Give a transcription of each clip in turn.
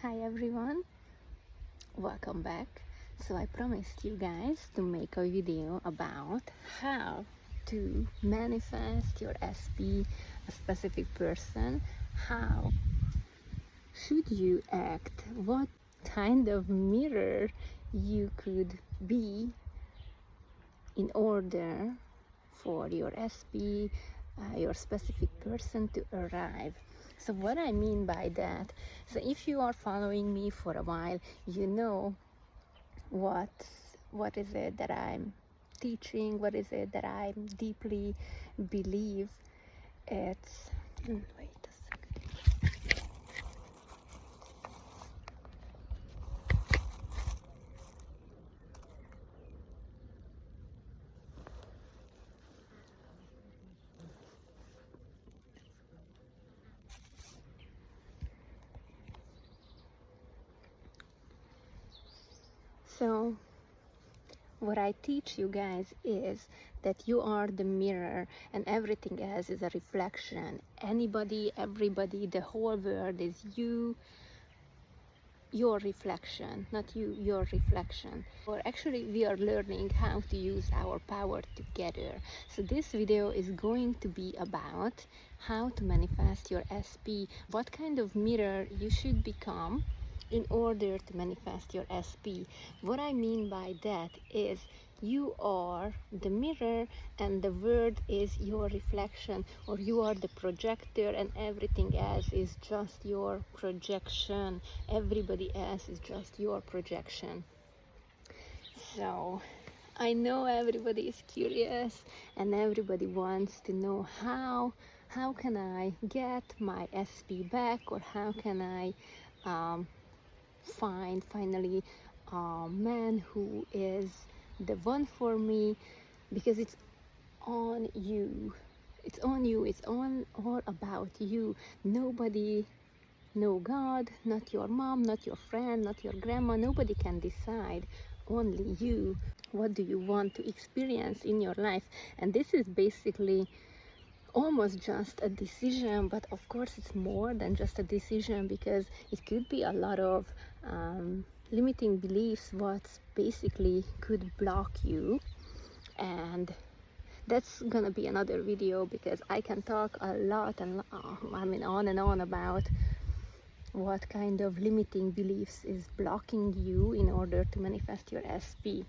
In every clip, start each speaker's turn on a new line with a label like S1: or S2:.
S1: Hi everyone, welcome back. So I promised you guys to make a video about how to manifest your SP, a specific person. How should you act? What kind of mirror you could be in order for your SP, your specific person to arrive. So what I mean by that, so if you are following me for a while, you know what is it that I'm teaching, what is it that I deeply believe. It's wait a second. So what I teach you guys is that you are the mirror and everything else is a reflection. Anybody, everybody, the whole world is you, your reflection, not you, your reflection. Or actually we are learning how to use our power together. So this video is going to be about how to manifest your SP, what kind of mirror you should become in order to manifest your SP. What I mean by that is you are the mirror and the world is your reflection, or you are the projector and everything else is just your projection. Everybody else is just your projection. So I know everybody is curious and everybody wants to know how can I get my SP back, or how can I find finally a man who is the one for me, because it's on you. It's on you. It's all about you. Nobody, no God, not your mom, not your friend, not your grandma, nobody can decide. Only you. What do you want to experience in your life? And this is basically almost just a decision, but of course it's more than just a decision, because it could be a lot of limiting beliefs what basically could block you. And that's gonna be another video, because I can talk a lot and on and on about what kind of limiting beliefs is blocking you in order to manifest your SP.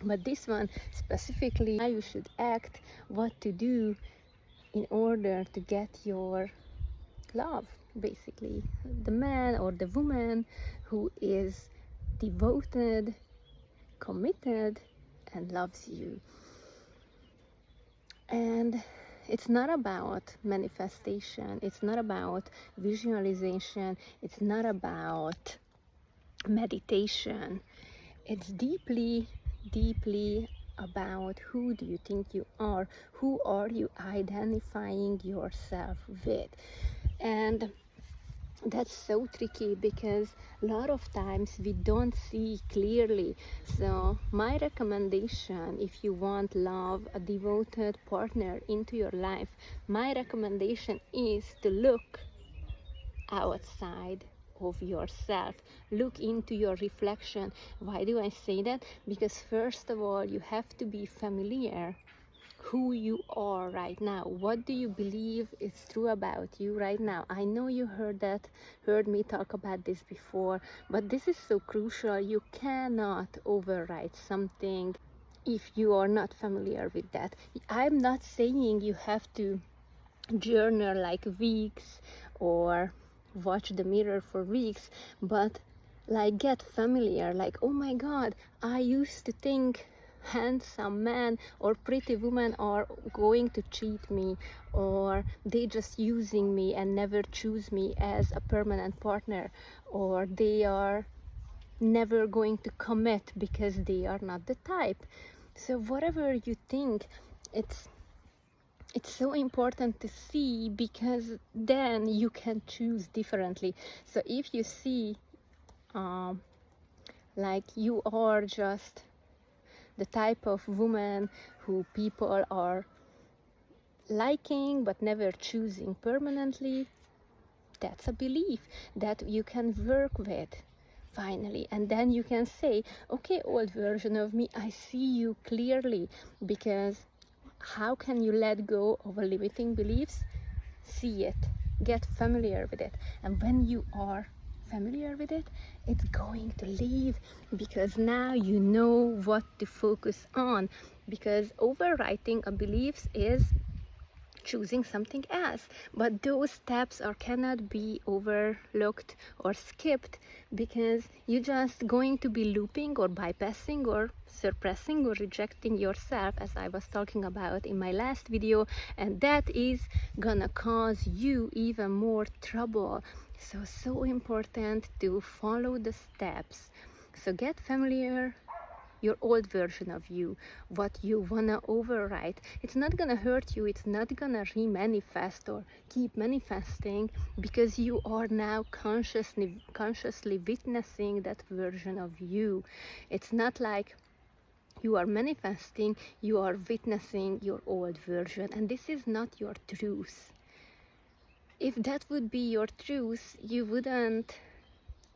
S1: But this one specifically, how you should act, what to do in order to get your love, basically the man or the woman who is devoted, committed, and loves you. And it's not about manifestation, it's not about visualization, it's not about meditation. It's deeply about who do you think you are, who are you identifying yourself with. And that's so tricky, because a lot of times we don't see clearly. So my recommendation, if you want love, a devoted partner into your life, my recommendation is to look outside of yourself. Look into your reflection. Why do I say that? Because first of all, you have to be familiar who you are right now. What do you believe is true about you right now? I know you heard me talk about this before, but this is so crucial. You cannot override something if you are not familiar with that. I'm not saying you have to journal like weeks or watch the mirror for weeks, but like get familiar, like, oh my god, I used to think handsome man or pretty woman are going to cheat me, or they just using me and never choose me as a permanent partner, or they are never going to commit because they are not the type. So whatever you think, it's so important to see, because then you can choose differently. So if you see like you are just the type of woman who people are liking but never choosing permanently, That's a belief that you can work with finally, and then you can say, okay, old version of me, I see you clearly. Because how can you let go of a limiting beliefs? See it, get familiar with it, and when you are familiar with it, it's going to leave, because now you know what to focus on. Because overwriting a beliefs is choosing something else, but those steps are cannot be overlooked or skipped, because you're just going to be looping or bypassing or suppressing or rejecting yourself, as I was talking about in my last video, and that is gonna cause you even more trouble. So important to follow the steps. So get familiar your old version of you, what you wanna overwrite. It's not gonna hurt you, it's not gonna re-manifest or keep manifesting, because you are now consciously witnessing that version of you. It's not like you are manifesting, you are witnessing your old version, and this is not your truth. If that would be your truth, you wouldn't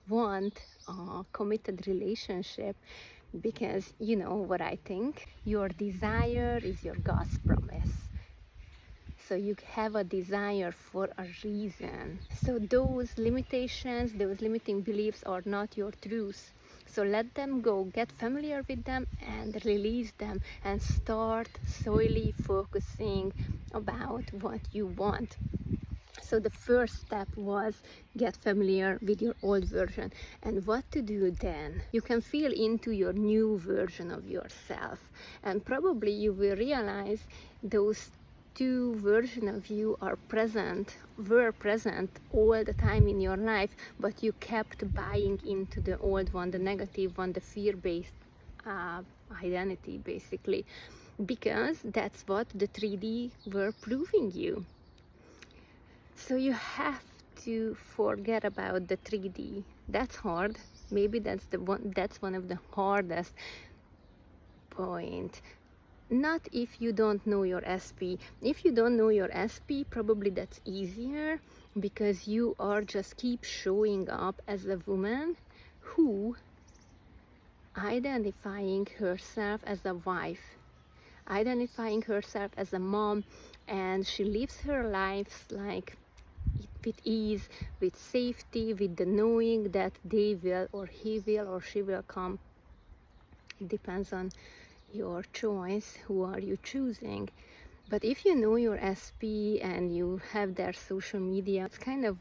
S1: want a committed relationship, because you know what I think, your desire is your God's promise. So you have a desire for a reason. So those limitations, those limiting beliefs are not your truth. So let them go, get familiar with them and release them, and start solely focusing about what you want. So the first step was get familiar with your old version. And what to do then? You can feel into your new version of yourself, and probably you will realize those two versions of you were present all the time in your life, but you kept buying into the old one, the negative one, the fear-based identity, basically, because that's what the 3D were proving you. So you have to forget about the 3D. That's hard. Maybe that's one of the hardest point. Not if you don't know your SP. If you don't know your SP, probably that's easier, because you are just keep showing up as a woman who identifying herself as a wife, identifying herself as a mom, and she lives her life like with ease, with safety, with the knowing that they will, or he will, or she will come. It depends on your choice, who are you choosing. But if you know your SP and you have their social media, it's kind of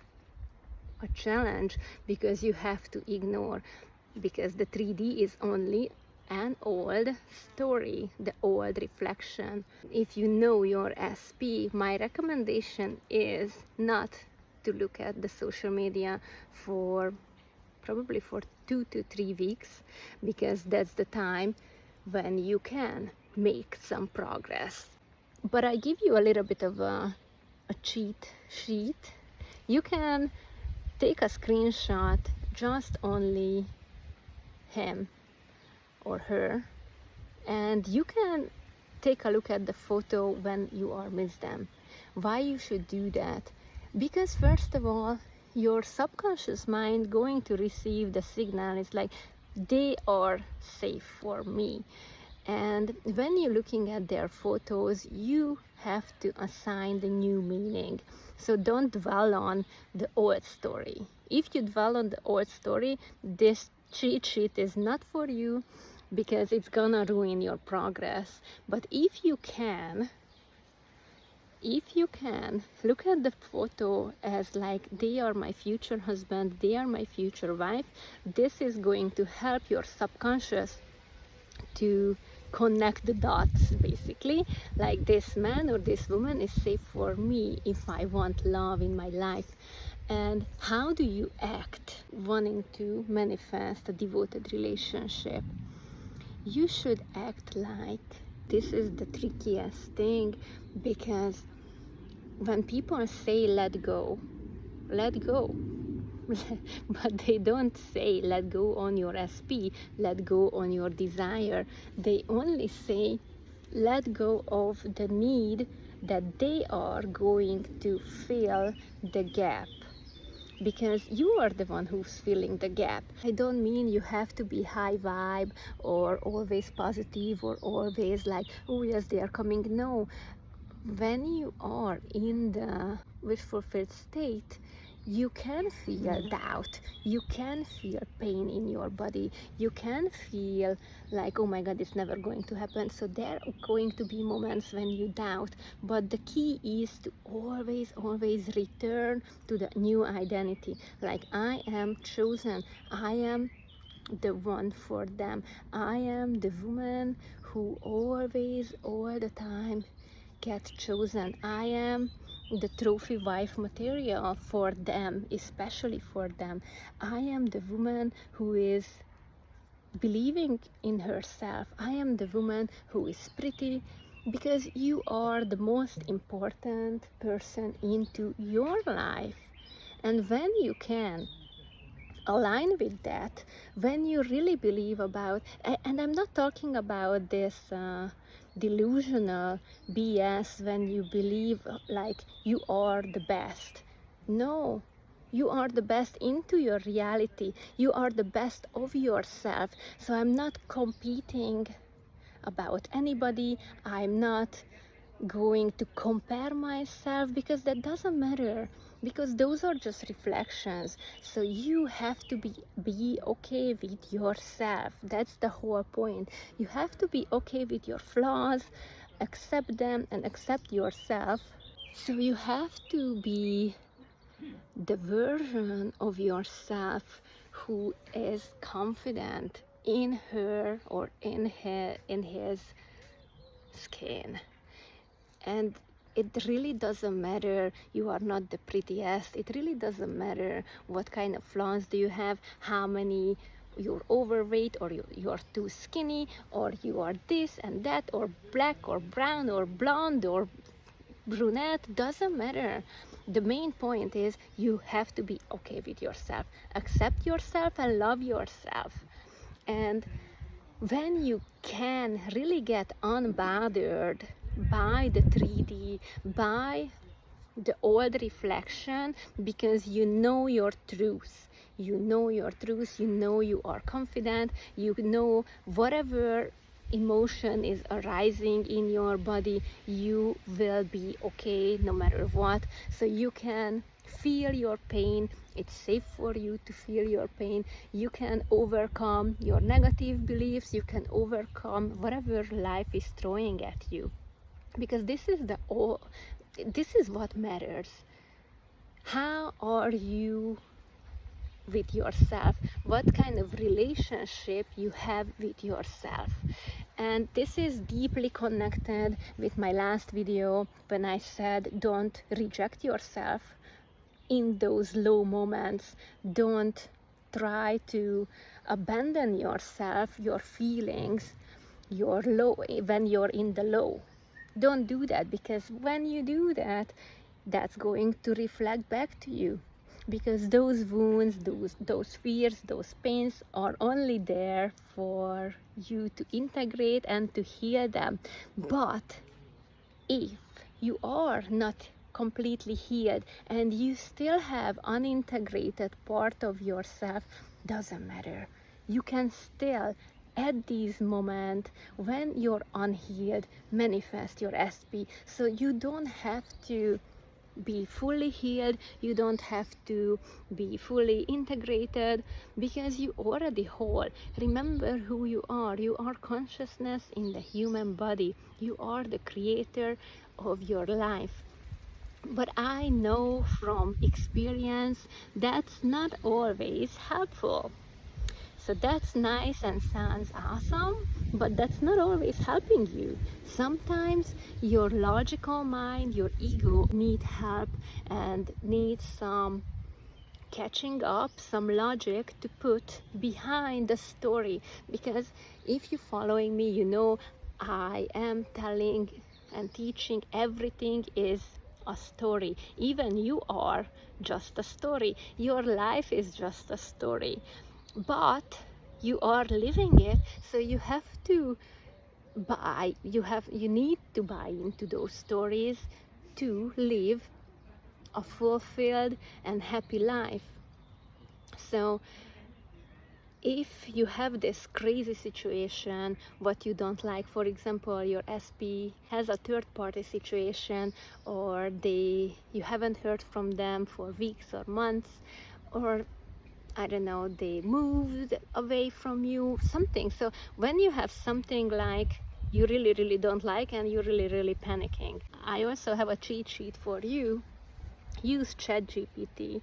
S1: a challenge, because you have to ignore, because the 3D is only an old story, the old reflection. If you know your SP, my recommendation is not to look at the social media for probably for 2 to 3 weeks, because that's the time when you can make some progress. But I give you a little bit of a cheat sheet. You can take a screenshot, just only him or her, and you can take a look at the photo when you are with them. Why you should do that? Because first of all, your subconscious mind going to receive the signal. It's like, they are safe for me. And when you're looking at their photos, you have to assign the new meaning. So don't dwell on the old story. If you dwell on the old story, this cheat sheet is not for you, because it's gonna ruin your progress. But if you can look at the photo as like, they are my future husband, they are my future wife, this is going to help your subconscious to connect the dots, basically, like, this man or this woman is safe for me if I want love in my life. And how do you act wanting to manifest a devoted relationship? You should act like, this is the trickiest thing, because when people say let go, but they don't say let go on your SP, let go on your desire. They only say let go of the need that they are going to fill the gap. because you are the one who's filling the gap. I don't mean you have to be high vibe or always positive or always like, oh yes, they are coming. No, when you are in the wish fulfilled state, you can feel doubt, you can feel pain in your body, you can feel like, oh my god, it's never going to happen. So there are going to be moments when you doubt, but the key is to always return to the new identity, like I am chosen, I am the one for them, I am the woman who always, all the time get chosen, I am the trophy wife material for them, especially for them. I am the woman who is believing in herself. I am the woman who is pretty, because you are the most important person into your life. And when you can align with that, when you really believe about, and I'm not talking about this delusional BS when you believe like you are the best. No, you are the best into your reality, you are the best of yourself. So I'm not competing about anybody, I'm not going to compare myself, because that doesn't matter, because those are just reflections. So you have to be okay with yourself. That's the whole point. You have to be okay with your flaws, accept them and accept yourself. So you have to be the version of yourself who is confident in her or in his skin. And it really doesn't matter, you are not the prettiest, it really doesn't matter what kind of flaws do you have, how many, you're overweight or you're too skinny, or you are this and that, or black or brown or blonde or brunette, doesn't matter. The main point is you have to be okay with yourself, accept yourself and love yourself. And when you can really get unbothered by the 3D, by the old reflection, because you know your truth, you know your truth, you know you are confident, you know whatever emotion is arising in your body, you will be okay no matter what. So you can feel your pain, it's safe for you to feel your pain, you can overcome your negative beliefs, you can overcome whatever life is throwing at you, because this is what matters. How are you with yourself? What kind of relationship you have with yourself? And this is deeply connected with my last video when I said don't reject yourself in those low moments. Don't try to abandon yourself, your feelings, your low, when you're in the low. Don't do that, because when you do that, that's going to reflect back to you, because those wounds, those fears, those pains are only there for you to integrate and to heal them. But if you are not completely healed and you still have unintegrated part of yourself, doesn't matter. You can still at these moments when you're unhealed manifest your SP. So you don't have to be fully healed, you don't have to be fully integrated, because you already whole. Remember who you are. You are consciousness in the human body, you are the creator of your life. But I know from experience that's not always helpful. So that's nice and sounds awesome, but that's not always helping you. Sometimes your logical mind, your ego need help and needs some catching up, some logic to put behind the story. Because if you're following me, you know I am telling and teaching everything is a story. Even you are just a story. Your life is just a story. But you are living it, so you have to you need to buy into those stories to live a fulfilled and happy life. So if you have this crazy situation, what you don't like, for example, your SP has a third-party situation, or you haven't heard from them for weeks or months, or I don't know, they moved away from you, something. So when you have something like you really, really don't like and you're really, really panicking, I also have a cheat sheet for you. Use ChatGPT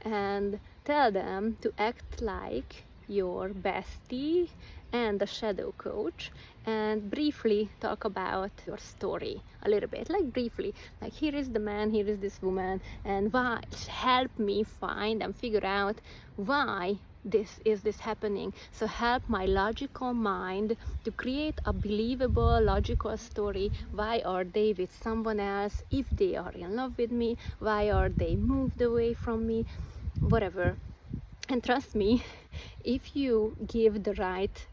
S1: and tell them to act like your bestie and the shadow coach, and briefly talk about your story a little bit, like briefly, like here is the man, here is this woman, and why, help me find and figure out why this is happening. So help my logical mind to create a believable logical story. Why are they with someone else? If they are in love with me, why are they moved away from me? Whatever. And trust me, if you give the right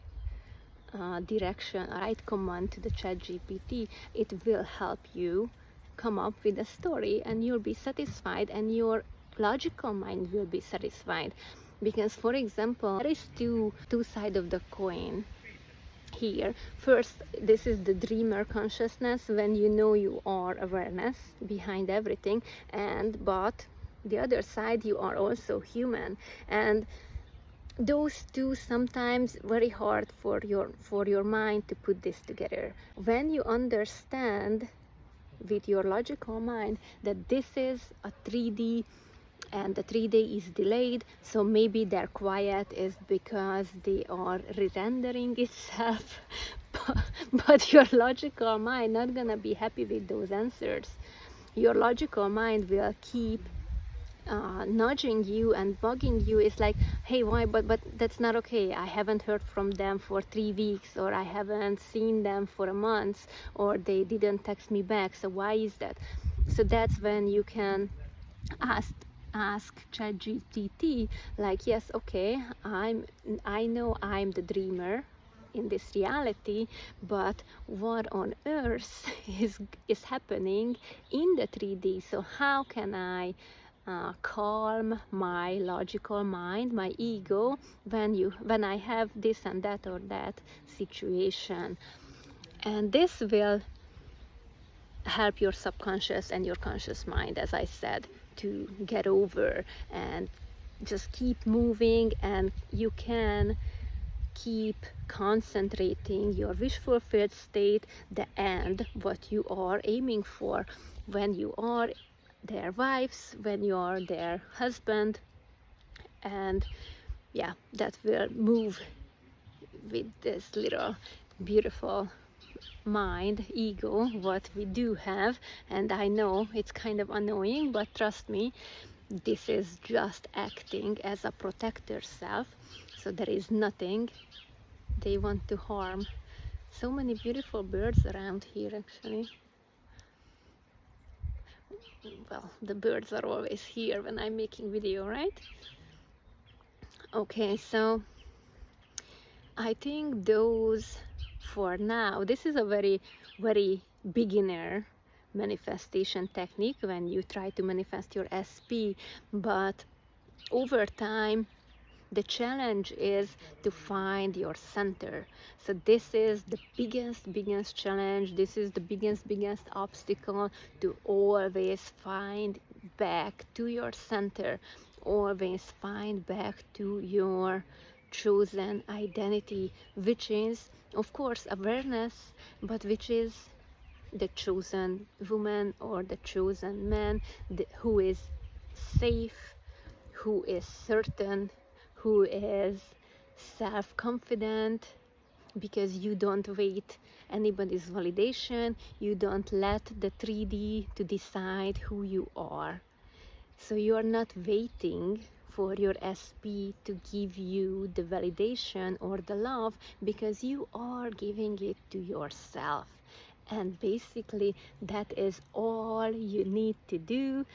S1: direction, right command to the ChatGPT, it will help you come up with a story, and you'll be satisfied, and your logical mind will be satisfied. Because, for example, there is two sides of the coin here. First, this is the dreamer consciousness, when you know you are awareness behind everything, but the other side, you are also human, and those two sometimes very hard for your mind to put this together. When you understand with your logical mind that this is a 3D and the 3D is delayed, so maybe their quiet is because they are re-rendering itself, but your logical mind not gonna be happy with those answers. Your logical mind will keep nudging you and bugging you. It's like, hey, why, but that's not okay, I haven't heard from them for 3 weeks, or I haven't seen them for a month, or they didn't text me back, so why is that? So that's when you can ask ChatGPT, like, yes, okay, I know I'm the dreamer in this reality, but what on earth is happening in the 3D? So how can I calm my logical mind, my ego, when I have this and that or that situation? And this will help your subconscious and your conscious mind, as I said, to get over and just keep moving, and you can keep concentrating your wish fulfilled state, the end, what you are aiming for, when you are their wives, when you are their husband. And yeah, that will move with this little beautiful mind, ego, what we do have. And I know it's kind of annoying, but trust me, this is just acting as a protector self, so there is nothing they want to harm. So many beautiful birds around here, actually. Well, the birds are always here when I'm making video, right? Okay, so I think those for now. This is a very, very beginner manifestation technique when you try to manifest your SP, but over time the challenge is to find your center. So this is the biggest challenge. This is the biggest obstacle, to always find back to your center, always find back to your chosen identity, which is of course awareness, but which is the chosen woman or the chosen man, who is safe, who is certain, who is self-confident, because you don't wait anybody's validation, you don't let the 3D to decide who you are. So you are not waiting for your SP to give you the validation or the love, because you are giving it to yourself. And basically that is all you need to do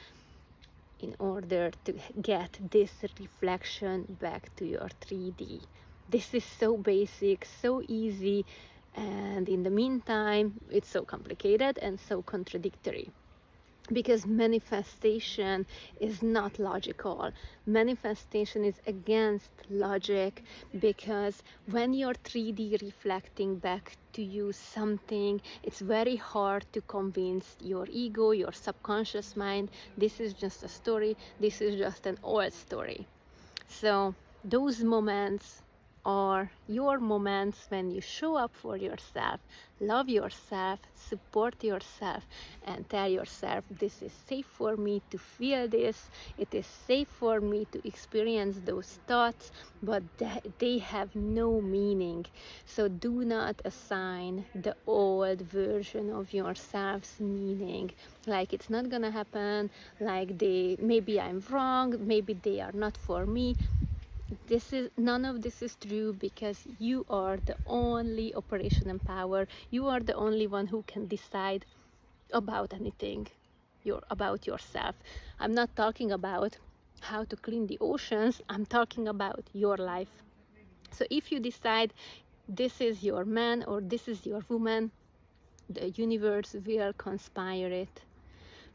S1: in order to get this reflection back to your 3D. This is so basic, so easy, and in the meantime it's so complicated and so contradictory. because manifestation is not logical. Manifestation is against logic, because when you're 3D reflecting back to you something, it's very hard to convince your ego, your subconscious mind, this is just a story, this is just an old story. So those moments are your moments when you show up for yourself, love yourself, support yourself, and tell yourself, this is safe for me to feel this, it is safe for me to experience those thoughts, but they have no meaning. So do not assign the old version of yourselves meaning, like it's not gonna happen, like maybe I'm wrong, maybe they are not for me. None of this is true, because you are the only operation in power. You are the only one who can decide about anything, about yourself. I'm not talking about how to clean the oceans, I'm talking about your life. So if you decide this is your man or this is your woman, the universe will conspire it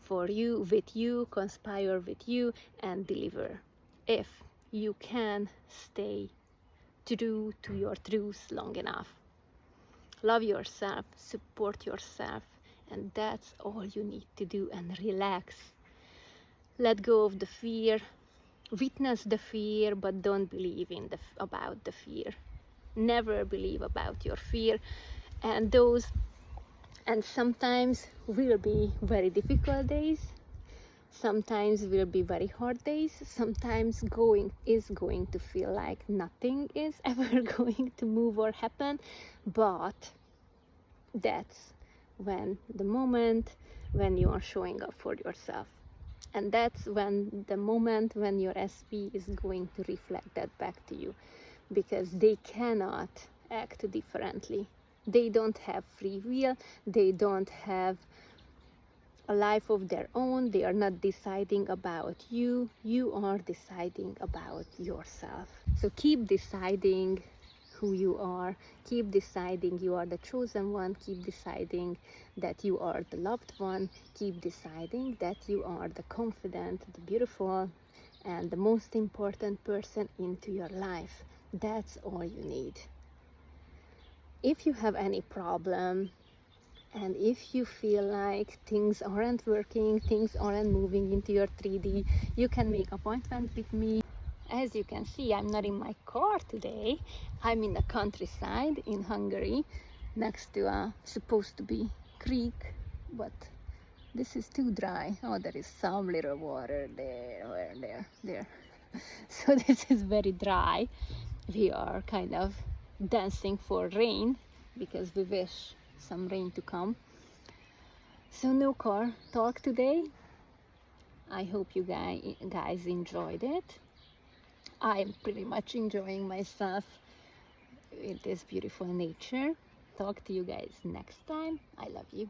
S1: for you, with you, conspire with you, and deliver, if you can stay true to your truths long enough. Love yourself, support yourself, and that's all you need to do. And relax. Let go of the fear. Witness the fear, but don't believe about the fear. Never believe about your fear. And sometimes will be very difficult days. Sometimes will be very hard days. Sometimes is going to feel like nothing is ever going to move or happen. But that's when the moment when you are showing up for yourself. And that's when the moment when your SP is going to reflect that back to you. Because they cannot act differently. They don't have free will. They don't have a life of their own. They are not deciding about you. You are deciding about yourself. So keep deciding who you are. Keep deciding you are the chosen one. Keep deciding that you are the loved one. Keep deciding that you are the confident, the beautiful, and the most important person into your life. That's all you need. If you have any problem, and if you feel like things aren't working, things aren't moving into your 3D, you can make an appointment with me. As you can see, I'm not in my car today. I'm in the countryside in Hungary, next to a supposed to be creek, but this is too dry. Oh, there is some little water there. So this is very dry. We are kind of dancing for rain, because we wish some rain to come. So no car talk today. I hope you guys enjoyed it. I'm pretty much enjoying myself with this beautiful nature. Talk to you guys next time. I love you.